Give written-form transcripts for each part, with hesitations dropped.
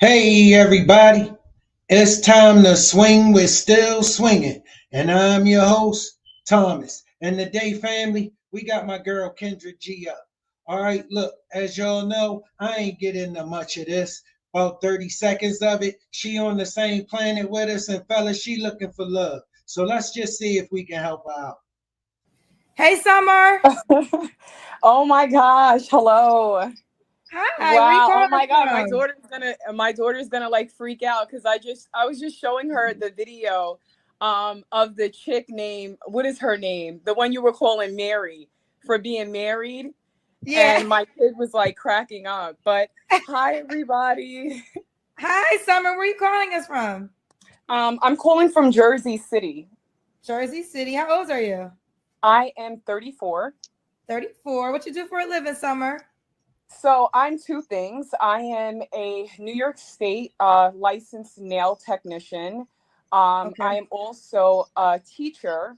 Hey everybody, it's time to swing with Still Swinging, and I'm your host Thomas. And today, family, we got my girl Kendra G up. All right, look, as y'all know, I ain't get into much of this. About 30 seconds of it. She on the same planet with us, and fellas, she looking for love. So let's just see if we can help her out. Hey, Summer. Oh my gosh, hello. Hi, where you Wow. Oh calling us my god, my from? daughter's gonna like freak out because I was just showing her the video of the chick name. What is her name? The one you were calling Mary for being married. Yeah. And my kid was like cracking up. But hi everybody. Hi, Summer. Where you calling us from? I'm calling from Jersey City. Jersey City. How old are you? I am 34. 34. What you do for a living, Summer? So I'm two things. I am a New York State licensed nail technician. I Okay. am also a teacher.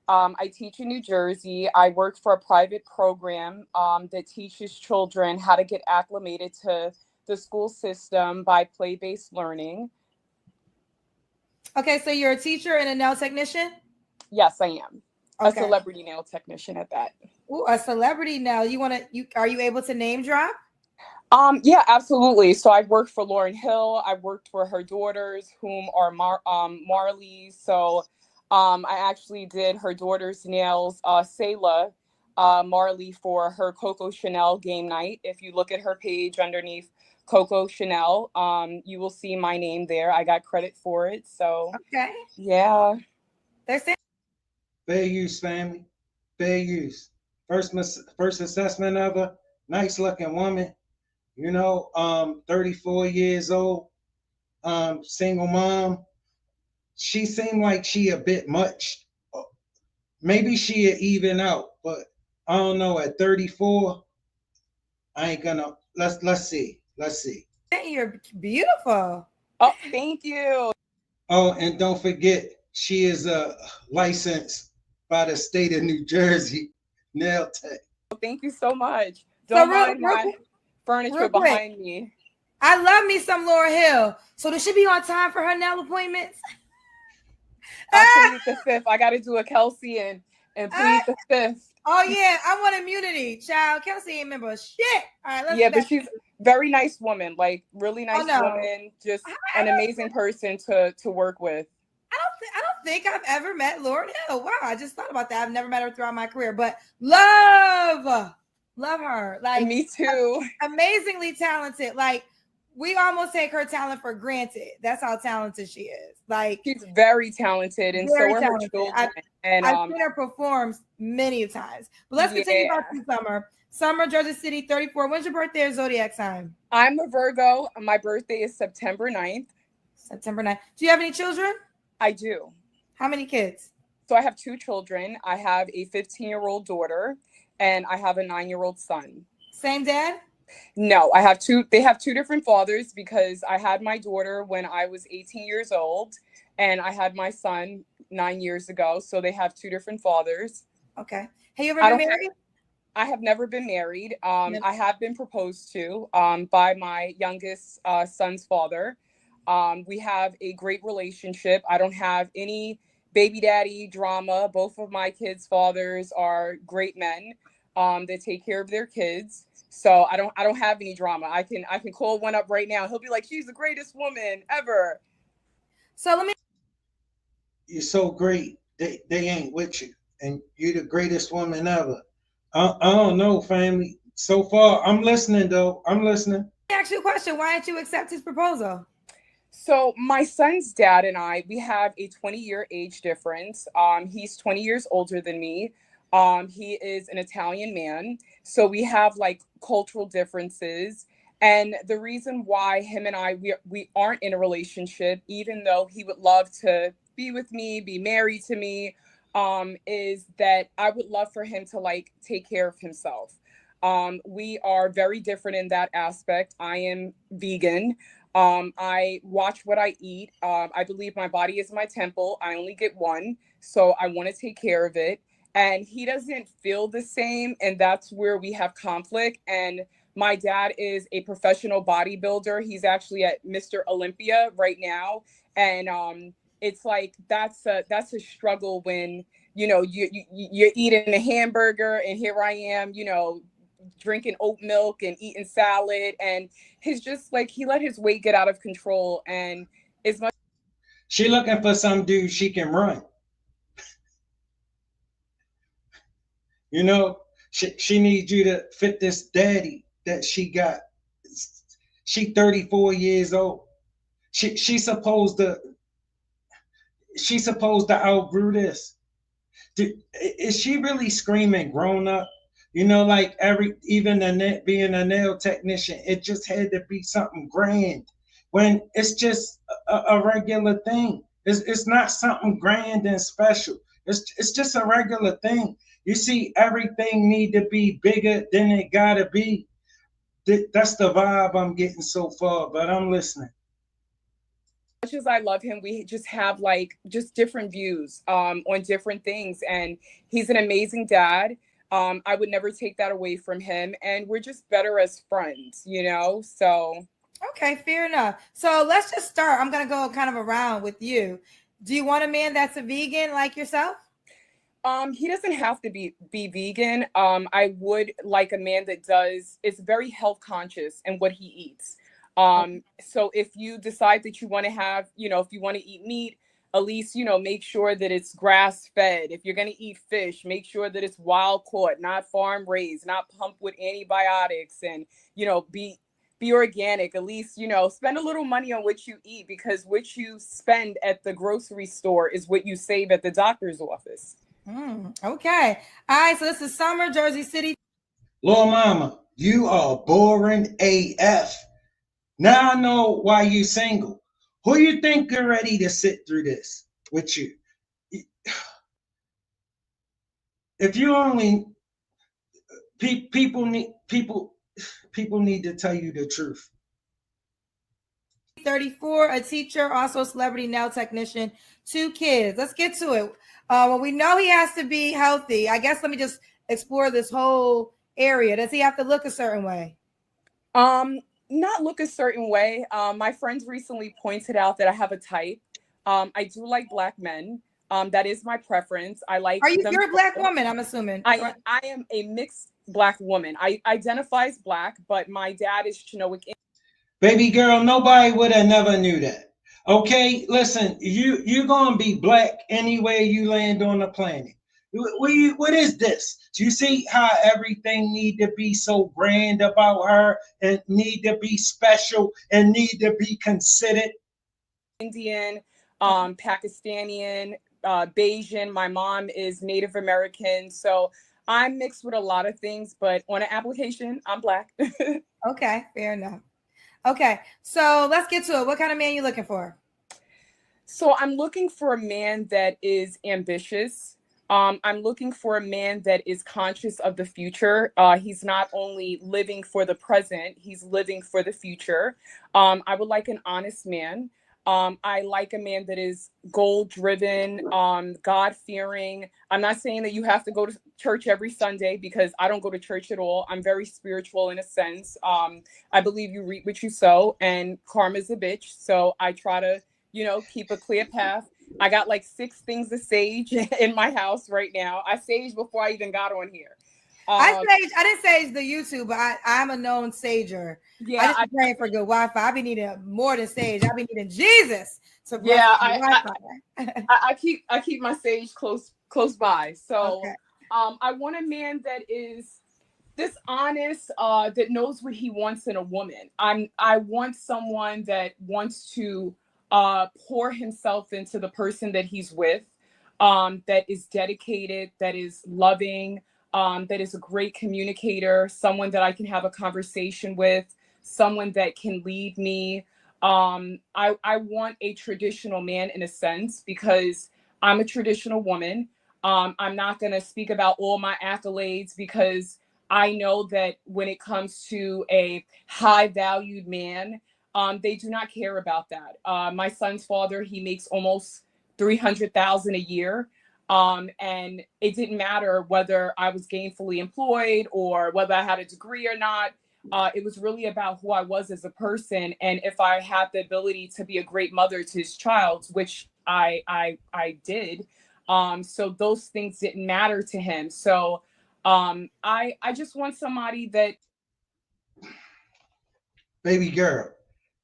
I teach in New Jersey. I work for a private program that teaches children how to get acclimated to the school system by play-based learning. Okay, so you're a teacher and a nail technician? Yes, I am a Okay. celebrity nail technician at that. Ooh, a celebrity now. You are you able to name drop? Yeah, absolutely. So I've worked for Lauryn Hill. I've worked for her daughters, whom are Marley. So I actually did her daughter's nails, Selah Marley, for her Coco Chanel game night. If you look at her page underneath Coco Chanel, you will see my name there. I got credit for it. So Okay. yeah. They're saying Fair use, family. Fair use. First assessment of her. Nice looking woman. 34 years old, single mom. She seemed like she a bit much. Maybe she even out, but I don't know. At 34, I ain't gonna. Let's see. Let's see. you're beautiful. Oh, thank you. Oh, and don't forget, she is licensed by the state of New Jersey nail tech. Thank you so much. So Don't mind my real furniture quick. behind me. I love me some Laura Hill. So does she be on time for her nail appointments? I plead the fifth. I got to do a Kelsey and plead the fifth. Oh yeah, I want immunity, child. Kelsey ain't remember shit. All right, let's Yeah, get but back. she's very nice woman, like really Oh nice no, woman, just an amazing person to work with. I don't think I've ever met Lauren Hill. Wow, I just thought about that. I've never met her throughout my career, but love her. And Like me too. amazingly talented. Like we almost take her talent for granted. That's how talented she is. Like She's very talented, and so very are her talented. children. And I've seen her perform many times. But let's continue about yeah, you, Summer. Summer, Georgia City, 34. When's your birthday or zodiac sign? I'm a Virgo. My birthday is September 9th. September 9th. Do you have any children? I do. How many kids? So I have two children. I have a 15-year-old daughter, and I have a 9-year-old son. Same dad? No, I have two. They have two different fathers because I had my daughter when I was 18 years old, and I had my son 9 years ago. So they have two different fathers. Okay. Have you ever I been don't. married? I have never been married. Never. I have been proposed to by my youngest son's father. We have a great relationship. I don't have any baby daddy drama. Both of my kids' fathers are great men. They take care of their kids. So I don't have any drama. I can call one up right now. He'll be like, she's the greatest woman ever. So let me You're so great. They ain't with you, and you're the greatest woman ever. I don't know, family. So far, I'm listening though. I'm listening. ask you a question. Why didn't you accept his proposal? So my son's dad and I, we have a 20-year age difference. He's 20 years older than me. He is an Italian man. So we have like cultural differences. And the reason why him and I, we aren't in a relationship, even though he would love to be with me, be married to me, is that I would love for him to like take care of himself. We are very different in that aspect. I am vegan. I watch what I eat. I believe my body is my temple. I only get one, so I want to take care of it. And he doesn't feel the same, and that's where we have conflict. And My dad is a professional bodybuilder. He's actually at Mr. Olympia right now. And it's like that's a struggle when, you know, you're eating a hamburger and here I am, you know, drinking oat milk and eating salad. And he's just like, he let his weight get out of control. And as much She looking for some dude she can run. You know, she needs you to fit this daddy that she got. She 34 years old. She's supposed to outgrew this. Is she really screaming grown up? You know, like even being a nail technician, it just had to be something grand when it's just a regular thing. It's not something grand and special. It's just a regular thing. You see, everything need to be bigger than it gotta be. That's the vibe I'm getting so far, but I'm listening. as I love him, we just have like just different views on different things. And he's an amazing dad. I would never take that away from him. And we're just better as friends, you know? So Okay, fair enough. So let's just start. I'm gonna go kind of around with you. Do you want a man that's a vegan like yourself? he doesn't have to be vegan. I would like a man that is very health conscious in what he eats. So if you decide that you want to have, you know, if you want to eat meat, at least, you know, make sure that it's grass fed. If you're going to eat fish, make sure that it's wild caught, not farm raised, not pumped with antibiotics, and, you know, be organic. At least, you know, spend a little money on what you eat, because what you spend at the grocery store is what you save at the doctor's office. Okay. All right. So this is Summer, Jersey City. Little mama, you are boring AF. Now I know why you single. Who you think are ready to sit through this with you? If you only people need to tell you the truth. 34, a teacher, also a celebrity nail technician, 2 kids. Let's get to it. Well, we know he has to be healthy. I guess let me just explore this whole area. Does he have to look a certain way? Not look a certain way. My friends recently pointed out that I have a type. I do like black men. That is my preference. I like Are you? them. You're a black woman, I'm assuming. I am a mixed black woman. I identify as black, but my dad is Chinook. Baby girl, nobody would have never knew that. Okay, listen, you're gonna be black anywhere you land on the planet. What is this? Do you see how everything need to be so grand about her and need to be special and need to be considered? Indian, Pakistani, Bayesian. My mom is Native American, so I'm mixed with a lot of things. But on an application, I'm black. Okay, fair enough. Okay, so let's get to it. What kind of man you looking for? So I'm looking for a man that is ambitious. I'm looking for a man that is conscious of the future. He's not only living for the present, he's living for the future. I would like an honest man. I like a man that is goal driven, God fearing. I'm not saying that you have to go to church every Sunday, because I don't go to church at all. I'm very spiritual in a sense. I believe you reap what you sow, and karma's a bitch. So I try to, you know, keep a clear path. I got like 6 things of sage in my house right now. I saged before I even got on here. I didn't sage the YouTube, but I'm a known sager. Yeah, I just be praying for good Wi-Fi. I be needing more than sage. I be needing Jesus to bless yeah. Wi-Fi. I keep my sage close by. So Okay. I want a man that is dishonest, that knows what he wants in a woman. I want someone that wants to pour himself into the person that he's with, that is dedicated, that is loving, that is a great communicator, someone that I can have a conversation with, someone that can lead me. I want a traditional man in a sense, because I'm a traditional woman. I'm not going to speak about all my accolades, because I know that when it comes to a high valued man, they do not care about that. My son's father, he makes almost 300,000 a year. And it didn't matter whether I was gainfully employed or whether I had a degree or not. It was really about who I was as a person, and if I had the ability to be a great mother to his child, which I did. So those things didn't matter to him. So I just want somebody that. Baby girl,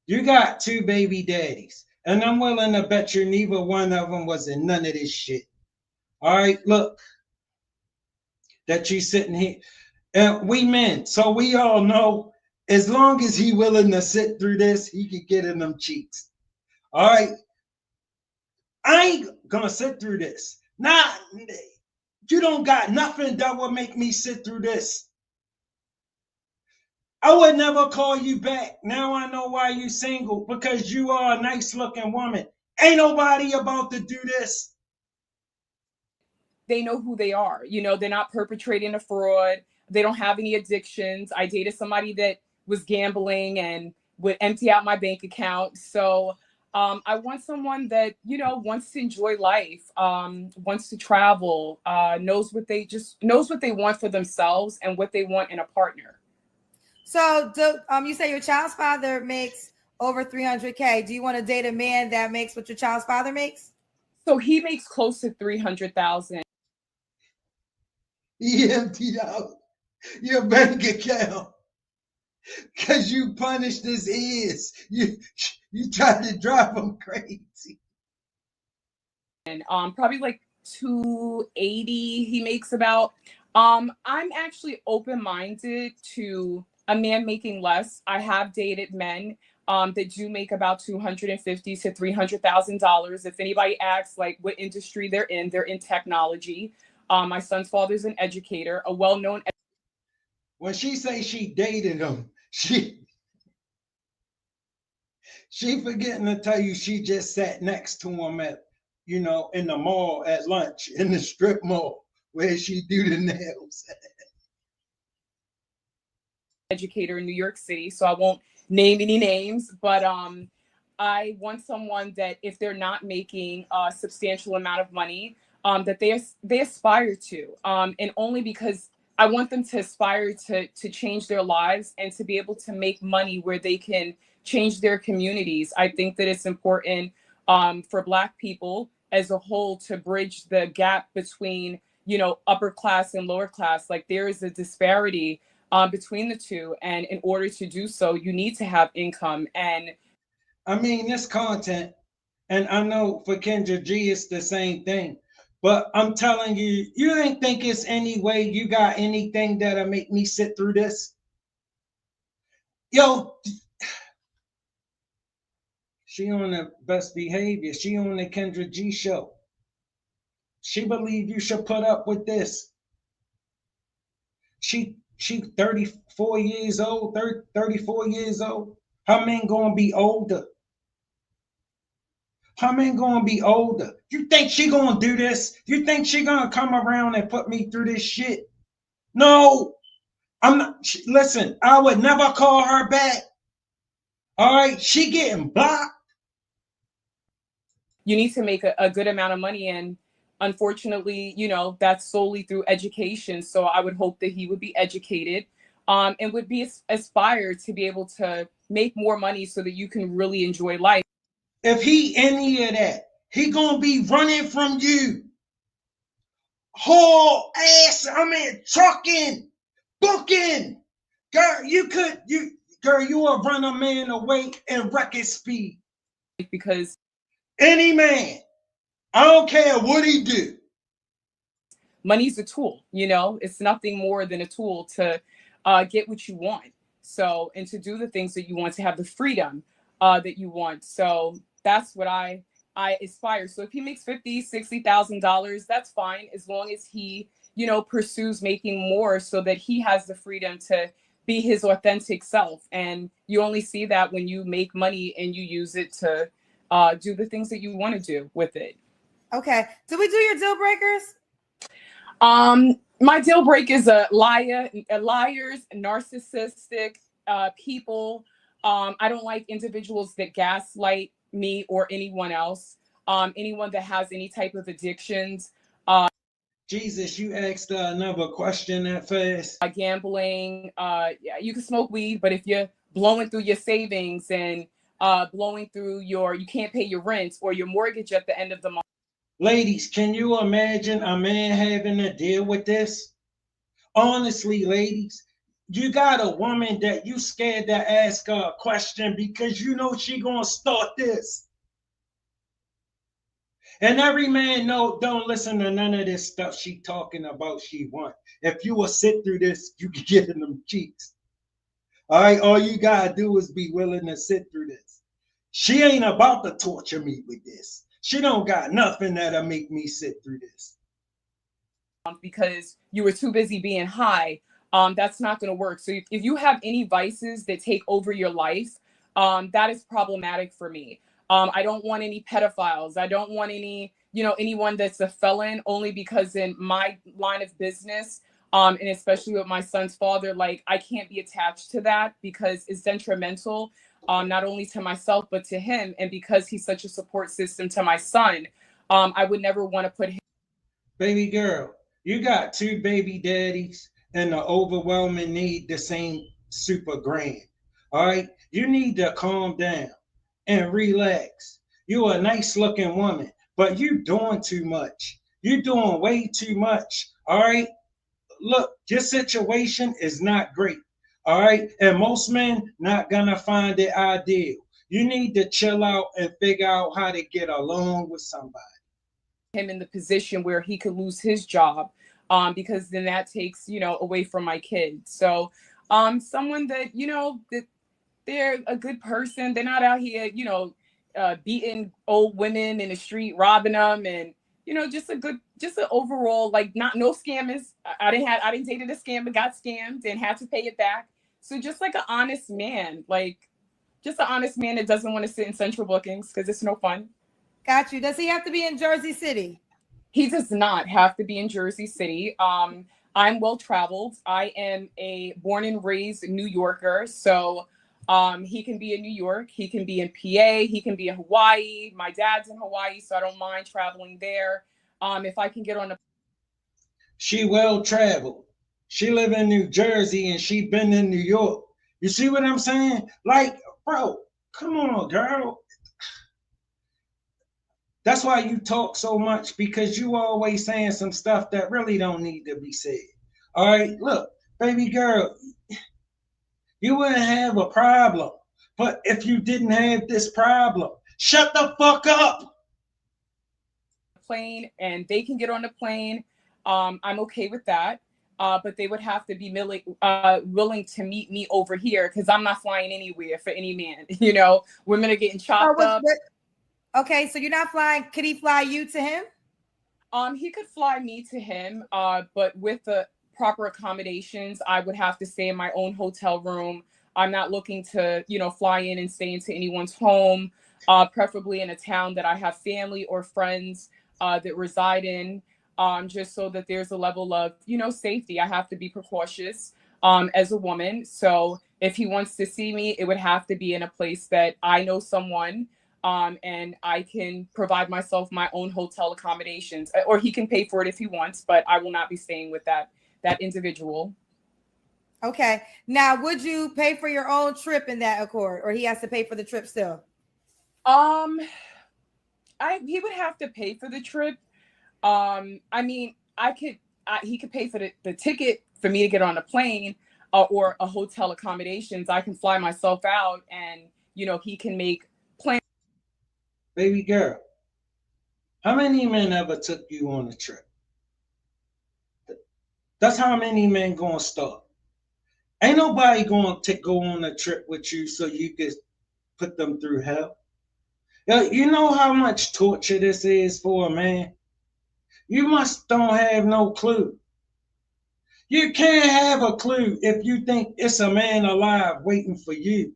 you got two baby daddies, and I'm willing to bet you neither one of them was in none of this shit. All right, look, that you sitting here, and we men, so we all know as long as he willing to sit through this, he could get in them cheeks. All right, I ain't gonna sit through this. Nah, you don't got nothing that will make me sit through this. I would never call you back. Now I know why you single, because you are a nice looking woman. Ain't nobody about to do this. They know who they are. You know, they're not perpetrating a fraud. They don't have any addictions. I dated somebody that was gambling and would empty out my bank account. So I want someone that, you know, wants to enjoy life, wants to travel, knows what they want for themselves and what they want in a partner. So, you say your child's father makes over 300K. Do you want to date a man that makes what your child's father makes? So he makes close to 300,000. He emptied out your bank account because you punished his ears. You tried to drive him crazy. And probably like 280 he makes about. I'm actually open-minded to a man making less. I have dated men that do make about $250,000 to $300,000. If anybody asks like what industry they're in technology. My son's father's an educator, a well-known. When she say she dated him, she forgetting to tell you she just sat next to him at, you know, in the mall at lunch, in the strip mall where she do the nails. Educator in New York City, so I won't name any names, but I want someone that if they're not making a substantial amount of money, that they aspire to, and only because I want them to aspire to change their lives and to be able to make money where they can change their communities. I think that it's important for Black people as a whole to bridge the gap between, you know, upper class and lower class. Like there is a disparity between the two, and in order to do so, you need to have income. And I mean, this content, and I know for Kendra G, it's the same thing. But I'm telling you, you ain't think it's any way you got anything that'll make me sit through this? Yo, she on the best behavior. She on the Kendra G show. She believe you should put up with this. She 34 years old, 34 years old. Her men gonna be older. Her men gonna be older. You think she gonna do this? You think she gonna come around and put me through this shit? No, I'm not. Listen, I would never call her back. All right, she getting blocked. you need to make a good amount of money, and unfortunately, you know, that's solely through education. So I would hope that he would be educated, and would be aspired to be able to make more money so that you can really enjoy life. If he any of that, he gonna be running from you. Haul ass, I mean trucking, booking. Girl, you will run a man away in record speed. Because any man, I don't care what he do. Money's a tool, you know, it's nothing more than a tool to get what you want. So, and to do the things that you want, to have the freedom that you want. So that's what I aspire. So if he makes $50,000, $60,000, that's fine, as long as he, you know, pursues making more so that he has the freedom to be his authentic self. And you only see that when you make money and you use it to do the things that you want to do with it. Okay. Did we do your deal breakers? My deal break is liars, narcissistic people. I don't like individuals that gaslight me or anyone else. Anyone that has any type of addictions. Jesus, you asked another question that fast. Gambling, yeah, you can smoke weed, but if you're blowing through your savings and blowing through you can't pay your rent or your mortgage at the end of the month. Ladies, can you imagine a man having to deal with this? Honestly, ladies, you got a woman that you scared to ask her a question because you know she gonna start this. And every man know don't listen to none of this stuff she talking about she want. If you will sit through this, you can get in them cheeks. All right, all you gotta do is be willing to sit through this. She ain't about to torture me with this. She don't got nothing that'll make me sit through this. Because you were too busy being high, that's not going to work. So if you have any vices that take over your life, that is problematic for me. I don't want any pedophiles. I don't want any, anyone that's a felon, only because in my line of business, and especially with my son's father, like I can't be attached to that because it's detrimental, not only to myself, but to him. And because he's such a support system to my son, I would never want to put him. Baby girl, you got two baby daddies and the overwhelming need the same super grand. All right, you need to calm down and relax. You're a nice looking woman, but you doing too much. You're doing way too much. All right, look, your situation is not great. All right, and most men not gonna find it ideal. You need to chill out and figure out how to get along with somebody. Him in the position where he could lose his job, because then that takes away from my kids. So someone that that they're a good person, they're not out here beating old women in the street, robbing them, and just an overall, like, not no scammers. I didn't date a scammer, got scammed and had to pay it back. So just like an honest man, like just an honest man that doesn't want to sit in central bookings because it's no fun. Got you. Does he have to be in Jersey City? He does not have to be in Jersey City. I'm well traveled. I am a born and raised New Yorker. So he can be in New York. He can be in PA. He can be in Hawaii. My dad's in Hawaii, so I don't mind traveling there. If I can get on a... She well traveled. She live in New Jersey and she been in New York. You see what I'm saying? Like, bro, come on, girl. That's why you talk so much, because you always saying some stuff that really don't need to be said. All right, look, baby girl, you wouldn't have a problem. But if you didn't have this problem, shut the fuck up. Plane and they can get on the plane. I'm okay with that. But they would have to be willing to meet me over here because I'm not flying anywhere for any man. Women are getting chopped up. Okay, so you're not flying. Could he fly you to him? He could fly me to him, but with the proper accommodations, I would have to stay in my own hotel room. I'm not looking to, fly in and stay into anyone's home, preferably in a town that I have family or friends that reside in, just so that there's a level of, safety. I have to be precautious as a woman. So if he wants to see me, it would have to be in a place that I know someone, and I can provide myself my own hotel accommodations, or he can pay for it if he wants, but I will not be staying with that individual. Okay. Now, would you pay for your own trip in that accord, or he has to pay for the trip still? He would have to pay for the trip. I mean, he could pay for the ticket for me to get on a plane, or a hotel accommodations. I can fly myself out, and he can make plans. Baby girl, how many men ever took you on a trip? That's how many men gonna start. Ain't nobody gonna go on a trip with you so you could put them through hell. You know how much torture this is for a man? You must don't have no clue. You can't have a clue if you think it's a man alive waiting for you.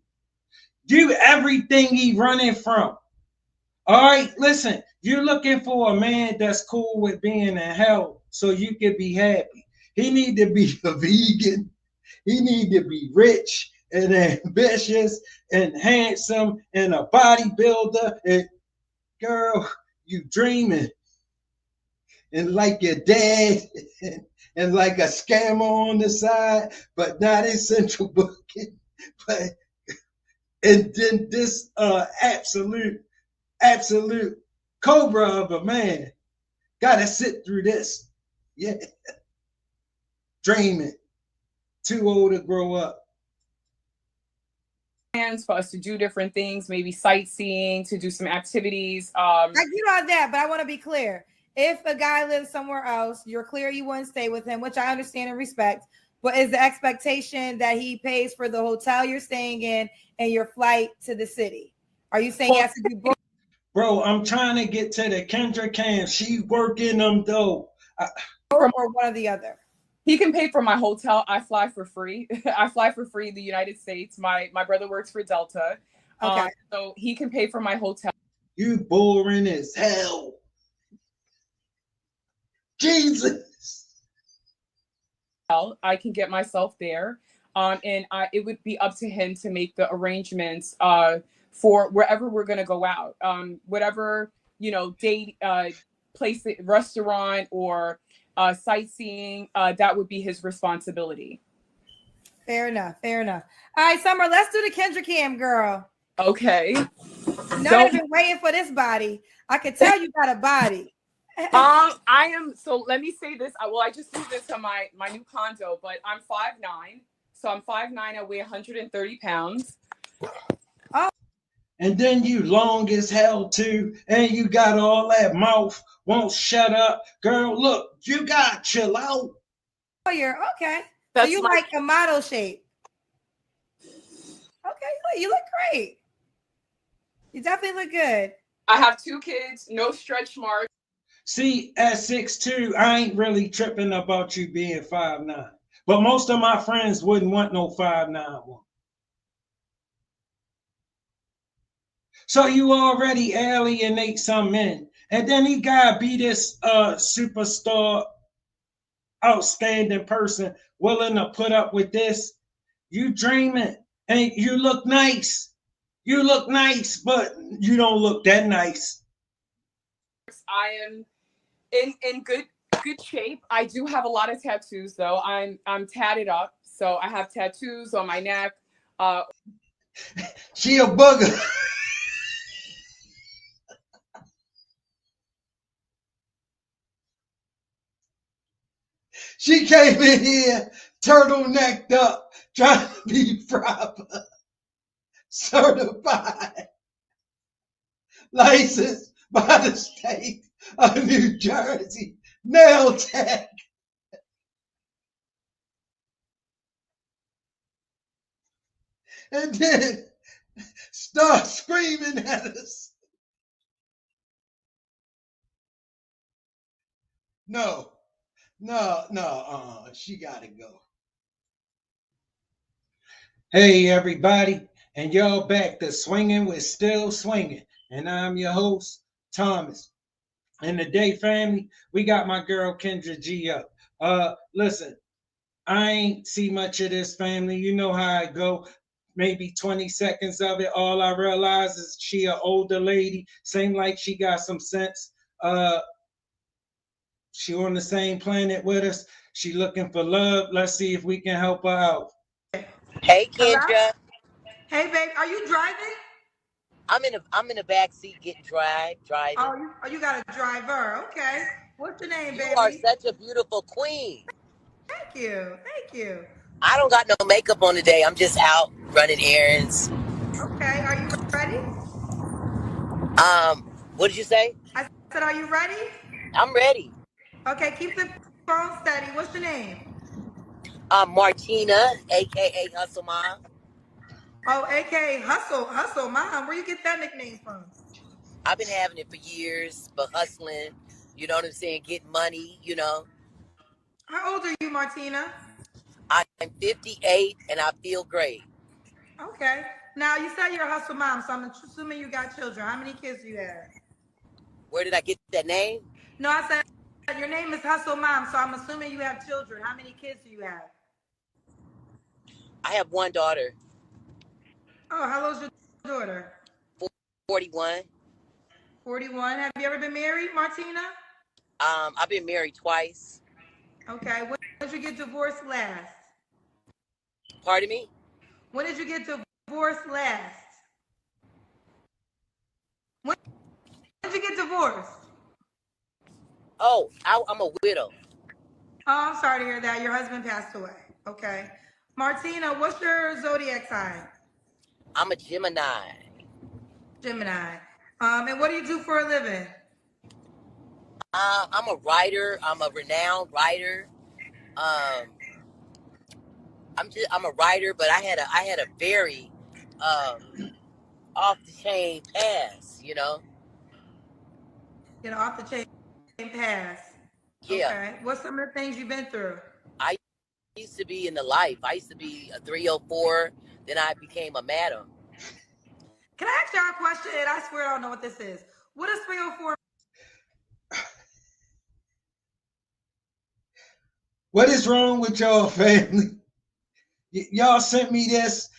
Do everything he running from. All right, listen, you're looking for a man that's cool with being in hell so you can be happy. He need to be a vegan. He need to be rich and ambitious and handsome and a bodybuilder. And girl, you dreaming. and like your dad and like a scammer on the side, but not in central booking. But and then this absolute cobra of a man gotta sit through this. Yeah, dreaming, too old to grow up. Plans for us to do different things, maybe sightseeing, to do some activities. I get all that, but I want to be clear. If a guy lives somewhere else, you're clear you wouldn't stay with him, which I understand and respect. But is the expectation that he pays for the hotel you're staying in and your flight to the city? Are you saying he has to do both? Bro, I'm trying to get to the Kendra camp. She working them though. Or one or the other? He can pay for my hotel. I fly for free. I fly for free in the United States. My brother works for Delta. Okay. So he can pay for my hotel. You boring as hell. Jesus. I can get myself there. And it would be up to him to make the arrangements for wherever we're going to go out. Whatever, date, place, restaurant, or sightseeing, that would be his responsibility. Fair enough. Fair enough. All right, Summer, let's do the Kendra cam, girl. Okay. I've been waiting for this body. I can tell you got a body. I am. So let me say this. I just moved into my new condo, but I'm 5'9". So I'm 5'9". I weigh 130 pounds. Oh. And then you long as hell too, and you got all that mouth, won't shut up. Girl, look, you gotta chill out. Oh, you're okay. So you like a model shape. Okay, you look great. You definitely look good. I have 2 kids, no stretch marks. See, at 6'2", I ain't really tripping about you being 5'9". But most of my friends wouldn't want no 5'9" one. So you already alienate some men. And then he gotta be this superstar, outstanding person willing to put up with this. You dreaming. And you look nice. You look nice, but you don't look that nice. I am in good shape. I do have a lot of tattoos though. I'm tatted up. So I have tattoos on my neck. She a booger. She came in here turtlenecked up, trying to be proper, certified, licensed by the state of New Jersey, nail tech. And then start screaming at us. No, she gotta go. Hey, everybody, and y'all back to Swinging with Still Swinging. And I'm your host, Thomas. And today, family, we got my girl Kendra G up. Listen, I ain't see much of this family. You know how I go. Maybe 20 seconds of it. All I realize is she an older lady. Seem like she got some sense. She on the same planet with us. She looking for love. Let's see if we can help her out. Hey Kendra. Hello? Hey babe, are you driving? I'm in the back seat getting driving. Oh, you got a driver. Okay. What's your name, You baby? are such a beautiful queen. Thank you. Thank you. I don't got no makeup on today. I'm just out running errands. Okay. Are you ready? What did you say? I said, are you ready? I'm ready. Okay, keep the phone steady. What's your name? Martina, aka Hustle Mom. Oh, aka Hustle Mom. Where you get that nickname from? I've been having it for years, but hustling, you know what I'm saying, getting money, How old are you, Martina? I'm 58 and I feel great. Okay. Now you said you're a hustle mom, so I'm assuming you got children. How many kids do you have? Where did I get that name? No, I said your name is Hustle Mom, so I'm assuming you have children. How many kids do you have? I have one daughter. Oh, how old's your daughter? 41. 41. Have you ever been married, Martina? I've been married twice. Okay. When did you get divorced last? Pardon me? When did you get divorced last? When did you get divorced? Oh, I'm a widow. Oh, I'm sorry to hear that. Your husband passed away. Okay. Martina, what's your zodiac sign? I'm a Gemini. Gemini. And what do you do for a living? I'm a writer. I'm a renowned writer. Um, I'm a writer, but I had a very off the chain past. Off the chain pass. Yeah. Okay. What's some of the things you've been through? I used to be in the life. I used to be a 304. Then I became a madam. Can I ask y'all a question? And I swear I don't know what this is. What is 304? What is wrong with y'all, family? Y'all sent me this.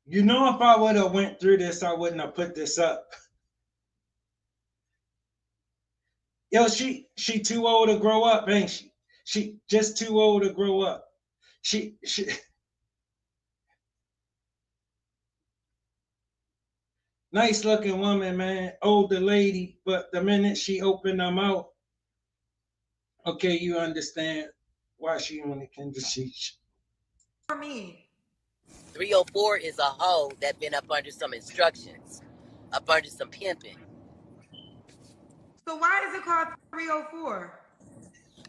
You know, if I would have went through this, I wouldn't have put this up. Yo, she too old to grow up, ain't she? She just too old to grow up. She nice looking woman, man, older lady, but the minute she opened her mouth, okay, you understand why she on the Kendra G. For me. 304 is a hoe that been up under some instructions, up under some pimping. So why is it called 304?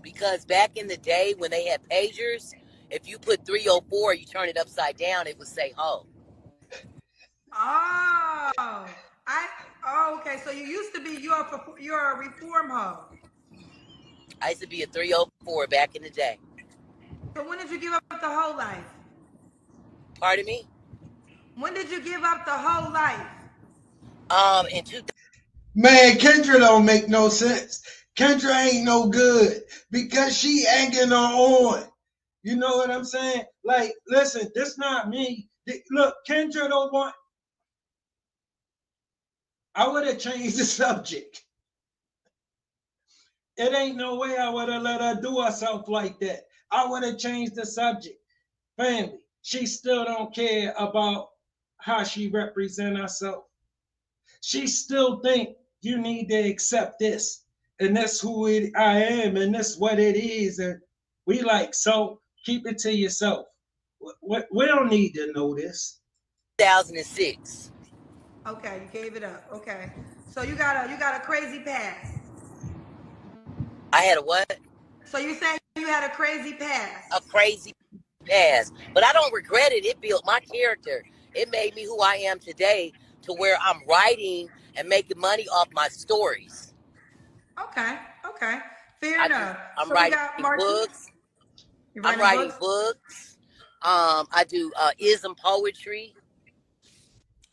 Because back in the day when they had pagers, if you put 304, you turn it upside down, it would say hoe. Oh, I. Oh, okay. So you used to be you're a reform hoe. I used to be a 304 back in the day. So when did you give up the whole life? Pardon me? When did you give up the whole life? In 2000. Man, Kendra don't make no sense. Kendra ain't no good because she egging her on. You know what I'm saying? Like, listen, this not me. Look, Kendra don't want. I would have changed the subject. It ain't no way I would have let her do herself like that. I would have changed the subject. Family, she still don't care about how she represent herself. She still think you need to accept this, and that's who I am, and that's what it is. And we like, so keep it to yourself. We don't need to know this. 2006. Okay, you gave it up. Okay. So you got a crazy past. I had a what? So you saying you had a crazy past. A crazy past. But I don't regret it. It built my character. It made me who I am today to where I'm writing and making money off my stories. Okay. Okay. Fair enough. I'm So we writing got Martin. books. You I'm writing writing books? books. I do ism poetry.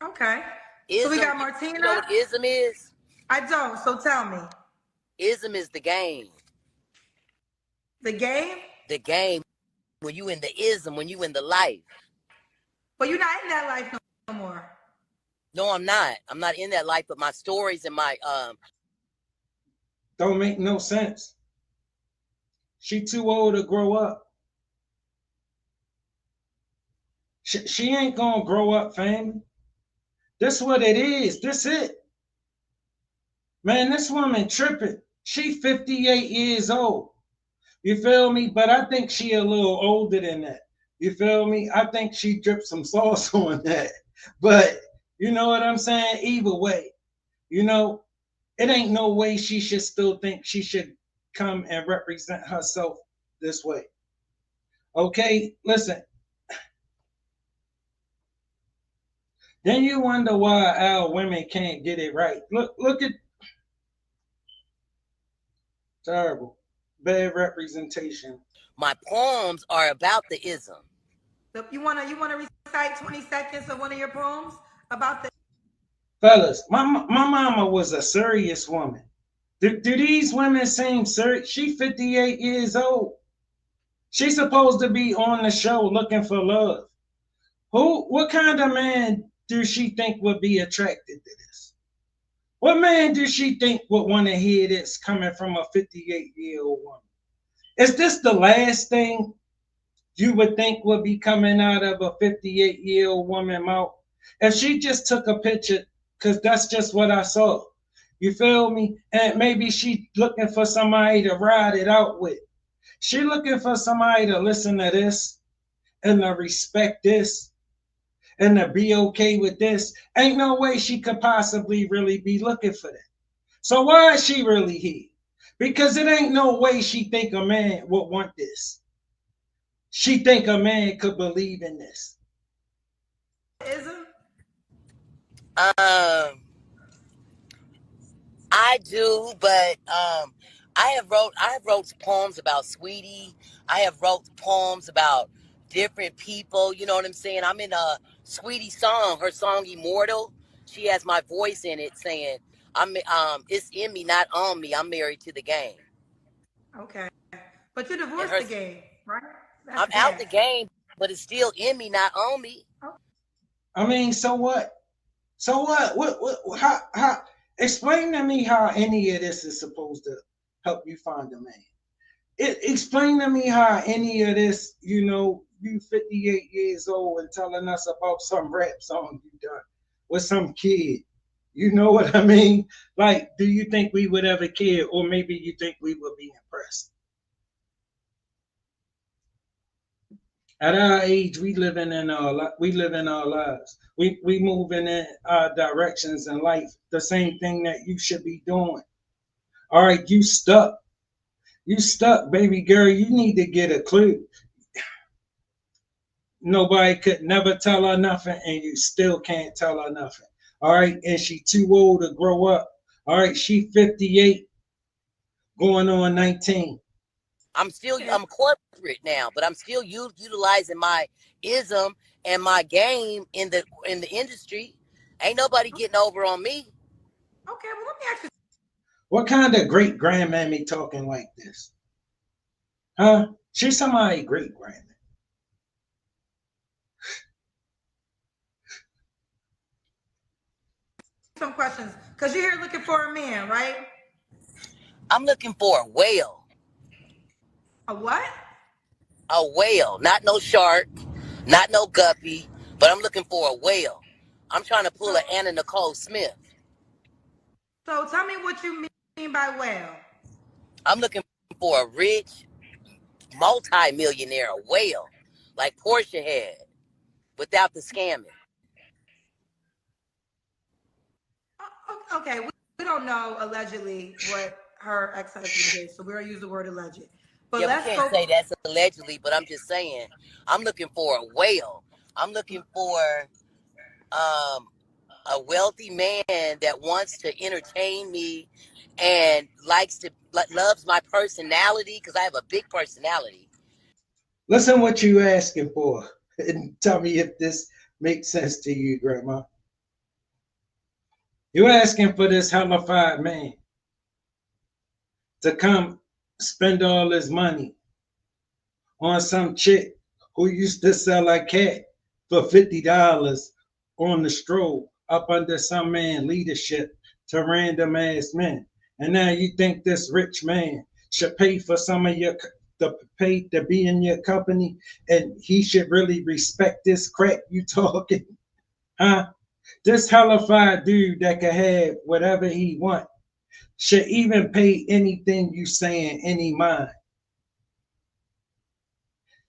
Okay. So we Ism, got you know Martina. what ism is? I don't. So tell me. Ism is the game. The game? The game when you in the ism, when you in the life. Well, you're not in that life no more. No, I'm not. I'm not in that life, but my stories and my Don't make no sense. She too old to grow up. She ain't gonna grow up, family. This what it is. This it. Man, this woman tripping. She 58 years old. You feel me? But I think she a little older than that. You feel me? I think she dripped some sauce on that. But you know what I'm saying? Either way, you know, it ain't no way she should still think she should come and represent herself this way. Okay, listen. Then you wonder why our women can't get it right. Look at terrible, bad representation. my poems are about the ism. So you wanna recite 20 seconds of one of your poems about the. Fellas, my mama was a serious woman. Do these women seem serious? She 58 years old. She's supposed to be on the show looking for love. What kind of man do she think would be attracted to this? What man does she think would want to hear this coming from a 58-year-old woman? Is this the last thing you would think would be coming out of a 58-year-old woman mouth? If she just took a picture, because that's just what I saw. You feel me? And maybe she looking for somebody to ride it out with. She looking for somebody to listen to this and to respect this and to be okay with this. Ain't no way she could possibly really be looking for that. So why is she really here? Because it ain't no way she think a man would want this. She think a man could believe in this. Ism? Um, I do, but I have wrote poems about Sweetie. I have wrote poems about different people. You know what I'm saying? I'm in a Sweetie song, her song Immortal. She has my voice in it saying, it's in me, not on me. I'm married to the game. Okay. But you And divorced her the game, right? That's I'm out the bad. game, but it's still in me, not on me. I mean, so what? So what? How? Explain to me how any of this is supposed to help you find a man. Explain to me how any of this, you 58 years old and telling us about some rap song you done with some kid. You know what I mean? Like, do you think we would ever care, or maybe you think we would be impressed? At our age, we live in our lives. We moving in our directions in life. The same thing that you should be doing. All right, you stuck. You stuck, baby girl. You need to get a clue. Nobody could never tell her nothing, and you still can't tell her nothing. All right, and she too old to grow up. All right, she 58, going on 19. I'm corporate now, but I'm still utilizing my ism and my game in the industry. Ain't nobody getting over on me. Okay, well, let me ask you What kind of great grandmammy talking like this? Huh? She's somebody great grandma. some questions because you're here looking for a man, right? I'm looking for a whale. A what? A whale, not no shark, not no guppy, but I'm looking for a whale. I'm trying to pull So, a Anna Nicole Smith. so tell me what you mean by whale. I'm looking for a rich multi-millionaire, a whale, like Portia had, without the scamming. Okay, we don't know allegedly what her ex-husband did, so we're gonna use the word alleged. But Yeah, we let's can't go. say that's allegedly, but I'm just saying, I'm looking for a whale. I'm looking for um, a wealthy man that wants to entertain me and loves my personality because I have a big personality. Listen what you asking for, and tell me if this makes sense to you, Grandma. You asking for this hellified man to come spend all his money on some chick who used to sell a cat for $50 on the stroll up under some man leadership to random ass men. And now you think this rich man should pay for some of your to pay to be in your company, and he should really respect this crap you talking, huh? This hellified dude that can have whatever he want should even pay anything you saying any mind.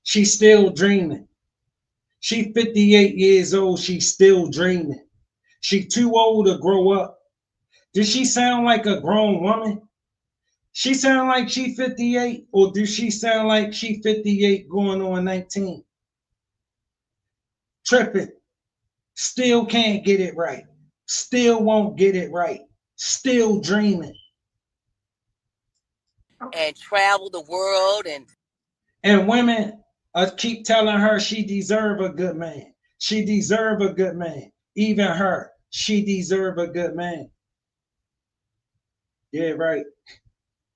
She's still dreaming. She 58 years old. She's still dreaming. She too old to grow up. Does she sound like a grown woman? She sound like she 58, or does she sound like she 58 going on 19? Tripping. Still can't get it right. Still won't get it right. Still dreaming. And travel the world and And women keep telling her she deserve a good man. She deserve a good man. Even her, she deserve a good man. Yeah, right.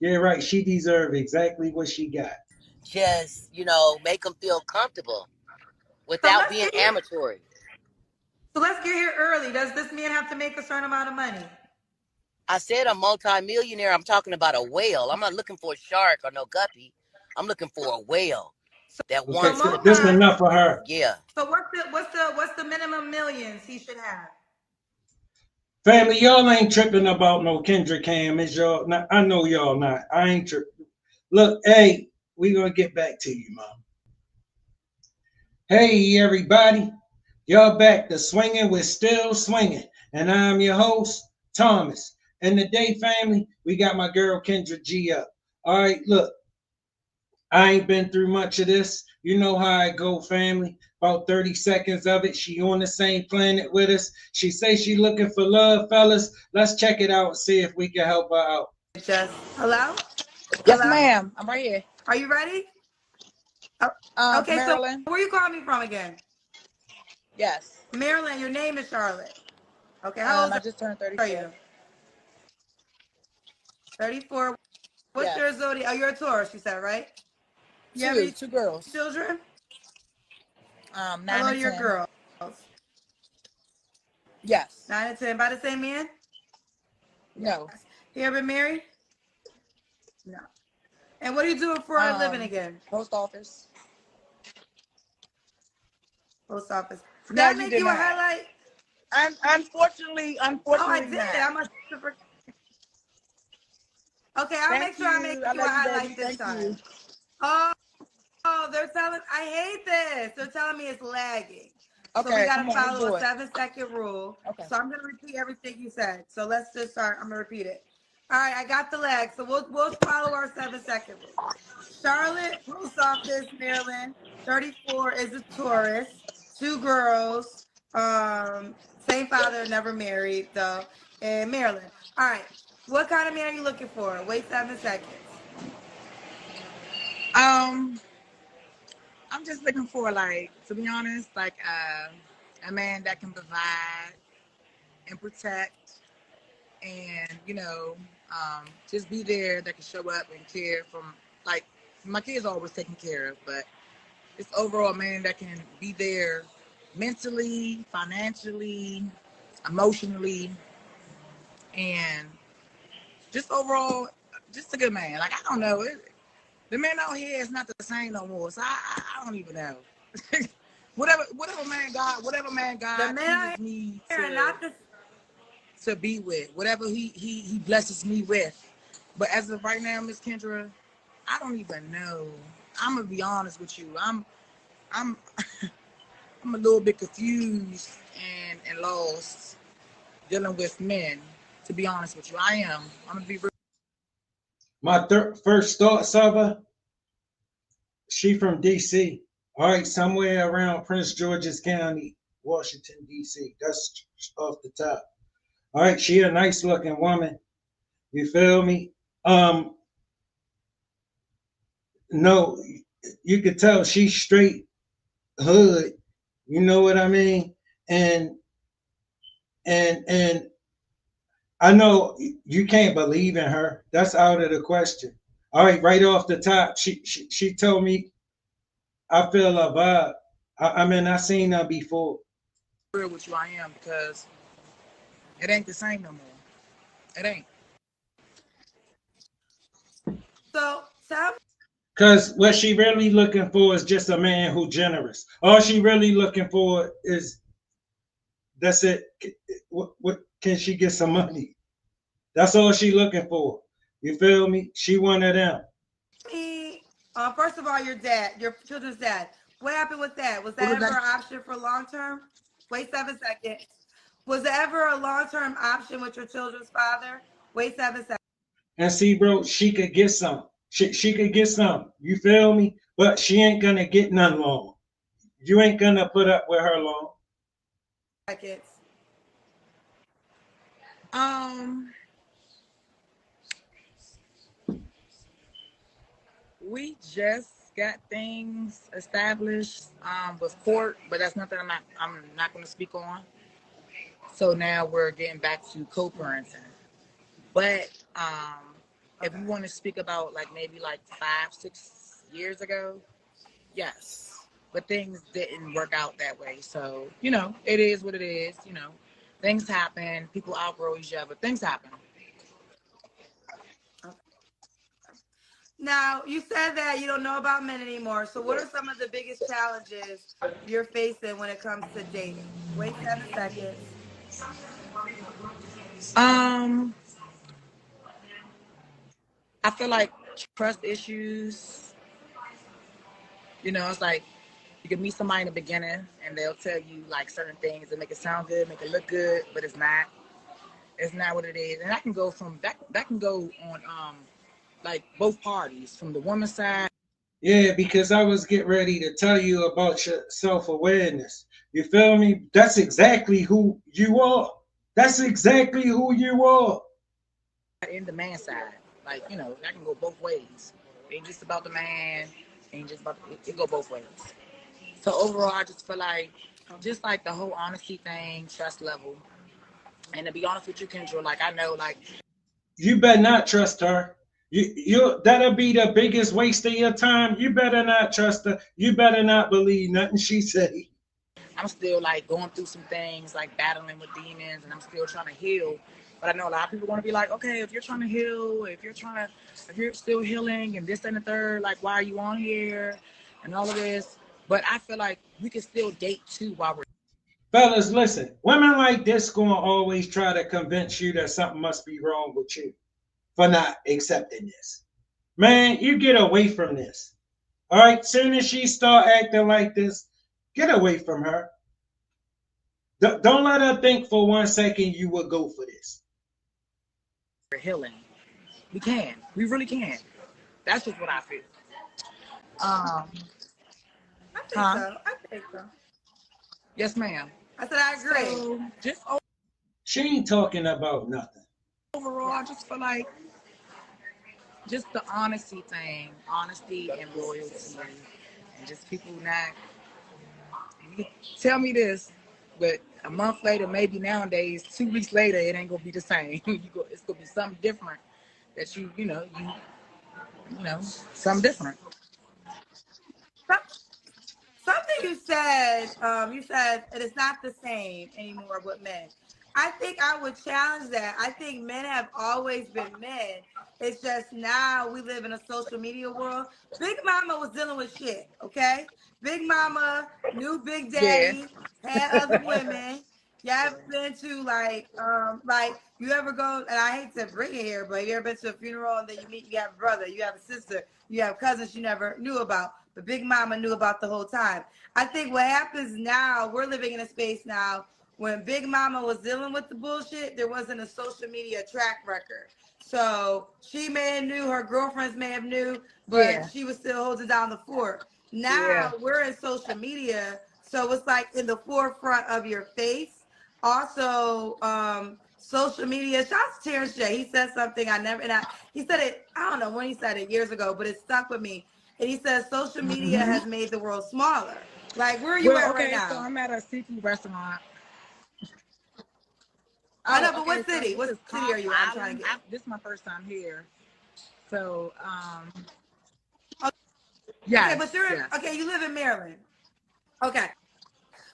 Yeah, right. She deserve exactly what she got. just, make them feel comfortable So without let's being get here. amatory. So let's get here early. Does this man have to make a certain amount of money? I said a multi-millionaire. I'm talking about a whale. I'm not looking for a shark or no guppy. I'm looking for a whale that Okay, So wants to this is multi. be. enough for her. Yeah. So what's the minimum millions he should have? Family, y'all ain't tripping about no Kendra Cam. Is y'all? Not, I know y'all not. I ain't tripping. Look, hey, we gonna get back to you, mom. Hey, everybody. Y'all back to swinging with still swinging, and I'm your host Thomas. And today, family, we got my girl Kendra G up. All right, look, I ain't been through much of this. You know how I go, family. About 30 seconds of it. She on the same planet with us. She say she looking for love, fellas. Let's check it out and see if we can help her out. Just hello, Yes, hello. ma'am. I'm right here. Are you ready? Oh, okay, so Maryland. where you calling me from again? Yes. Maryland. Your name is Charlotte. Okay, how old I just turned are 34. you? 34. What's Yes. your zodiac? Oh, you're a Taurus. You said right. You have any Two girls. children? 9 Hello to and your 10. girls. Yes. 9 and 10. By the same man? Yes. No. You ever been married? No. And what are you doing for a living again? Post office. Post office. Did No, I you make did you a not. highlight? And unfortunately, Oh, I did. not. I must have forgot. Okay, I'll make Thank sure I make you. I you a love you, highlight baby. this Thank you. time. Oh, they're telling. I hate this. They're telling me it's lagging. So we Okay, got come to on, let's follow do a it. 7-second rule. Okay. So I'm gonna repeat everything you said. So let's just start. I'm gonna repeat it. All right, I got the lag. So we'll follow our 7-second rule. Charlotte, Post Office, Maryland. 34 is a Taurus. Two girls. Same father, never married though. In Maryland. All right. What kind of man are you looking for? Wait 7 seconds. Um, I'm just looking for, like, to be honest, like a man that can provide and protect and just be there, that can show up and care. From, like, my kids are always taken care of, but it's overall a man that can be there mentally, financially, emotionally, and just overall just a good man. Like, I don't know, the man out here is not the same no more, so I don't even know. whatever man The God men chooses out me here are not the to be with, whatever he blesses me with. But as of right now, Miss Kendra, I don't even know. I'm gonna be honest with you. I'm I'm a little bit confused and lost dealing with men. To be honest with you, I am. I'm gonna be real. My first thoughts of her, she from DC. All right, somewhere around Prince George's County, Washington, DC. That's off the top. All right, she a nice looking woman. You feel me? No, you could tell she's straight hood. You know what I mean? And and I know you can't believe in her. That's out of the question. All right, right off the top, she told me I feel a vibe. I mean, I seen her before. Real with you, I am, because it ain't the same no more. It ain't. so tell Cause what she really looking for is just a man who generous. All she really looking for is that's it. What can she get some money? That's all she looking for. You feel me? She one of them. me first of all your children's dad. What happened with that? Was What that was ever that? an option for long term? Wait 7 seconds. Was there ever a long term option with your children's father? Wait 7 seconds. And see, bro, she could get some. She could get some. You feel me? But she ain't gonna get none long. You ain't gonna put up with her long. Seconds. Um, we just got things established with court, but that's nothing I'm not going to speak on. So now we're getting back to co-parenting. But if Okay. you want to speak about, like, maybe like 5-6 years ago, yes. But things didn't work out that way. So, it is what it is. Things happen. People outgrow each other. Things happen. Now, you said that you don't know about men anymore. So, what are some of the biggest challenges you're facing when it comes to dating? Wait 7 seconds. Um, I feel like trust issues. It's like you can meet somebody in the beginning and they'll tell you like certain things and make it sound good, make it look good, but it's not. It's not what it is. And that can go from that can go on like both parties, from the woman's side. Yeah, because I was getting ready to tell you about your self awareness. You feel me? That's exactly who you are. That's exactly who you are. And the man side. Like, that can go both ways. It ain't just about the man, ain't just about it go both ways. So overall I just feel like just like the whole honesty thing, trust level. And to be honest with you, Kendra, like I know like You better not trust her. You that'll be the biggest waste of your time. You better not trust her. You better not believe nothing she say. I'm still like going through some things, like battling with demons, and I'm still trying to heal. But I know a lot of people want to be like, okay, if you're trying to heal, if you're still healing, and this and the third, like, why are you on here, and all of this. But I feel like we can still date too while we're. Fellas, listen. Women like this gonna always try to convince you that something must be wrong with you for not accepting this. Man, you get away from this. All right, soon as she start acting like this, get away from her. Don't let her think for 1 second you would go for this. Healing. We can. We really can. That's just what I feel. Um, I think huh? so. I think so. Yes, ma'am. I said I agree. So just She ain't talking about nothing. overall, I just feel like just the honesty thing, honesty and loyalty, and just people not. You can tell me this, but a month later, maybe nowadays, 2 weeks later, it ain't gonna be the same. It's gonna be something different that something different. Something you said it is not the same anymore with men. I think I would challenge that. I think men have always been men. It's just now we live in a social media world. Big Mama was dealing with shit, okay? Big Mama knew Big Yeah, Daddy, had other women. You ever been to like you ever go, and I hate to bring it here, but you ever been to a funeral and then you have a brother, you have a sister, you have cousins you never knew about, but Big Mama knew about the whole time. I think what happens now, we're living in a space now when Big Mama was dealing with the bullshit, there wasn't a social media track record. So she may have knew, her girlfriends may have knew, but yeah, she was still holding down the fort. yeah. Now we're in social media, so it's like in the forefront of your face. Also, social media. Shouts to Terrence J. He said something I never, and he said it. I don't know when he said it, years ago, but it stuck with me. And he says social media Mm-hmm. has made the world smaller. Like, where are you Well, at right okay, so now? I'm at a seafood restaurant. I know, Oh, but okay. what So city? this What is city are Cobb you at? I'm trying Island. to get. This is my first time here. So, Okay, but yes, you're in. yes. Okay, you live in Maryland. Okay,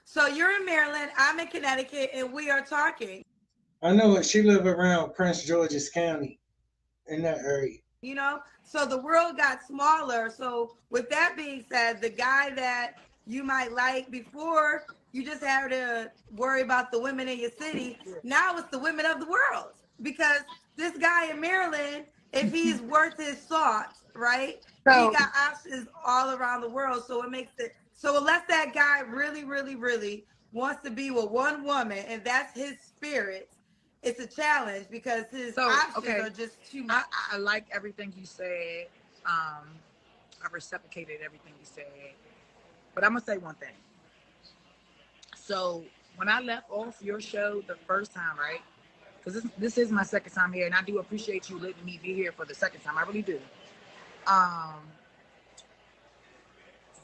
so you're in Maryland. I'm in Connecticut, and we are talking. I know it. She live around Prince George's County in that area. So the world got smaller. So with that being said, the guy that you might like before, you just have to worry about the women in your city. Now it's the women of the world, because this guy in Maryland, if he's worth his salt, right, he So, got options all around the world. So it makes it so, unless that guy really, really, really wants to be with one woman and that's his spirit, it's a challenge because his options okay. are just too much. I like everything you said. Um, I reciprocated everything you said. But I'm gonna say one thing. So when I left off your show the first time, right? Because this is my second time here, and I do appreciate you letting me be here for the second time. I really do. Um,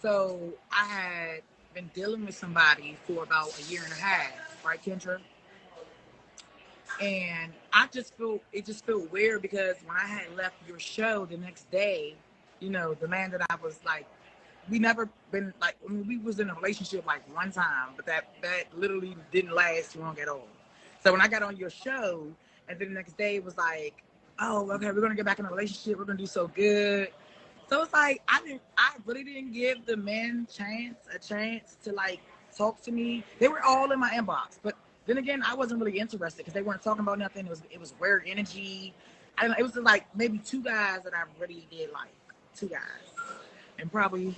so I had been dealing with somebody for about a year and a half, right, Kendra? And it just felt weird because when I had left your show the next day, the man that I was like, we never been like, I mean, we was in a relationship like one time, but that literally didn't last long at all. So when I got on your show, and then the next day it was like, oh, okay, we're gonna get back in a relationship, we're gonna do so good. So it's like I really didn't give the men a chance to like talk to me. They were all in my inbox, but then again, I wasn't really interested because they weren't talking about nothing. It was weird energy. I don't know. It was like maybe two guys that I really did like. Two guys, and probably